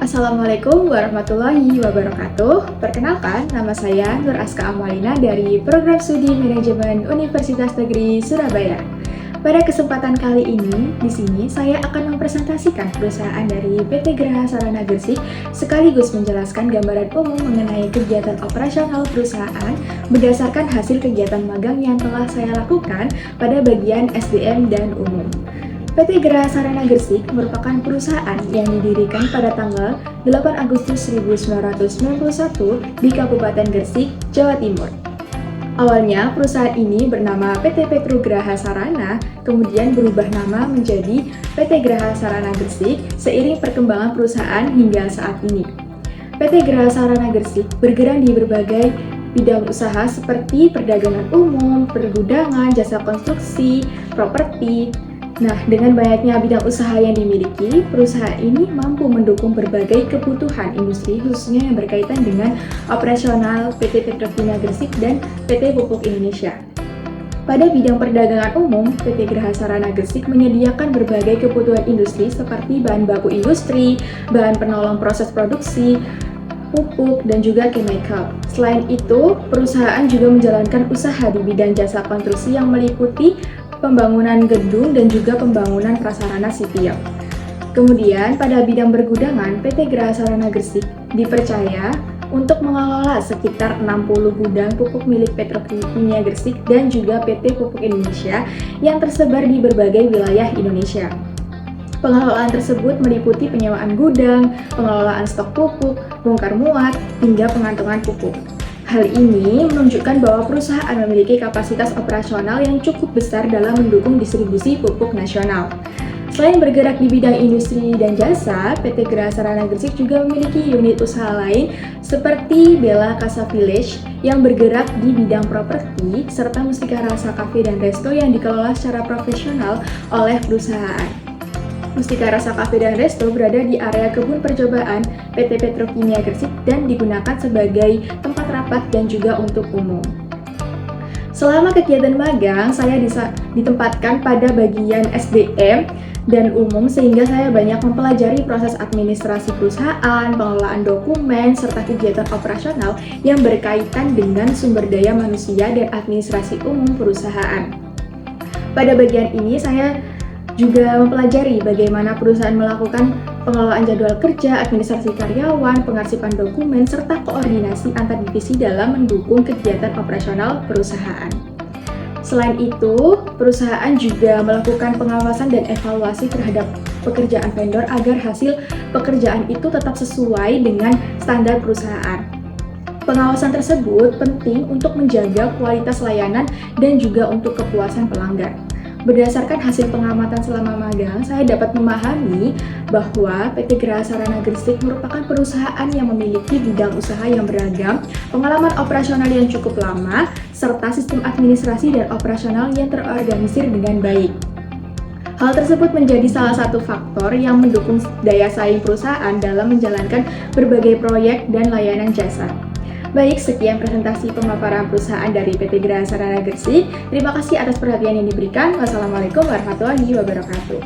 Assalamualaikum warahmatullahi wabarakatuh. Perkenalkan, nama saya Nur Aska Amalina dari Program Studi Manajemen Universitas Negeri Surabaya. Pada kesempatan kali ini, di sini saya akan mempresentasikan perusahaan dari PT Graha Sarana Gresik sekaligus menjelaskan gambaran umum mengenai kegiatan operasional perusahaan berdasarkan hasil kegiatan magang yang telah saya lakukan pada bagian SDM dan umum. PT Graha Sarana Gresik merupakan perusahaan yang didirikan pada tanggal 8 Agustus 1991 di Kabupaten Gresik, Jawa Timur. Awalnya perusahaan ini bernama PT Petro Graha Sarana, kemudian berubah nama menjadi PT Graha Sarana Gresik seiring perkembangan perusahaan hingga saat ini. PT Graha Sarana Gresik bergerak di berbagai bidang usaha seperti perdagangan umum, pergudangan, jasa konstruksi, properti. Nah, dengan banyaknya bidang usaha yang dimiliki, perusahaan ini mampu mendukung berbagai kebutuhan industri khususnya yang berkaitan dengan operasional PT Petrokimia Gresik dan PT Pupuk Indonesia. Pada bidang perdagangan umum, PT Graha Sarana Gresik menyediakan berbagai kebutuhan industri seperti bahan baku industri, bahan penolong proses produksi, pupuk, dan juga chemical. Selain itu, perusahaan juga menjalankan usaha di bidang jasa konstruksi yang meliputi pembangunan gedung dan juga pembangunan prasarana sipil. Kemudian, pada bidang pergudangan, PT Graha Sarana Gresik dipercaya untuk mengelola sekitar 60 gudang pupuk milik Petrokimia Gresik dan juga PT Pupuk Indonesia yang tersebar di berbagai wilayah Indonesia. Pengelolaan tersebut meliputi penyewaan gudang, pengelolaan stok pupuk, bongkar muat, hingga pengantongan pupuk. Hal ini menunjukkan bahwa perusahaan memiliki kapasitas operasional yang cukup besar dalam mendukung distribusi pupuk nasional. Selain bergerak di bidang industri dan jasa, PT Graha Sarana Gresik juga memiliki unit usaha lain seperti Bella Casa Village yang bergerak di bidang properti, serta Mustika Rasa Cafe dan Resto yang dikelola secara profesional oleh perusahaan. Mustika Rasa Cafe dan Resto berada di area kebun percobaan PT Petrokimia Gresik dan digunakan sebagai tempat rapat dan juga untuk umum. Selama kegiatan magang, saya ditempatkan pada bagian SDM dan umum sehingga saya banyak mempelajari proses administrasi perusahaan, pengelolaan dokumen, serta kegiatan operasional yang berkaitan dengan sumber daya manusia dan administrasi umum perusahaan. Pada bagian ini saya juga mempelajari bagaimana perusahaan melakukan pengelolaan jadwal kerja, administrasi karyawan, pengarsipan dokumen, serta koordinasi antar divisi dalam mendukung kegiatan operasional perusahaan. Selain itu, perusahaan juga melakukan pengawasan dan evaluasi terhadap pekerjaan vendor agar hasil pekerjaan itu tetap sesuai dengan standar perusahaan. Pengawasan tersebut penting untuk menjaga kualitas layanan dan juga untuk kepuasan pelanggan. Berdasarkan hasil pengamatan selama magang, saya dapat memahami bahwa PT Graha Sarana Gresik merupakan perusahaan yang memiliki bidang usaha yang beragam, pengalaman operasional yang cukup lama, serta sistem administrasi dan operasional yang terorganisir dengan baik. Hal tersebut menjadi salah satu faktor yang mendukung daya saing perusahaan dalam menjalankan berbagai proyek dan layanan jasa. Baik, sekian presentasi pemaparan perusahaan dari PT Graha Sarana Gresik. Terima kasih atas perhatian yang diberikan. Wassalamualaikum warahmatullahi wabarakatuh.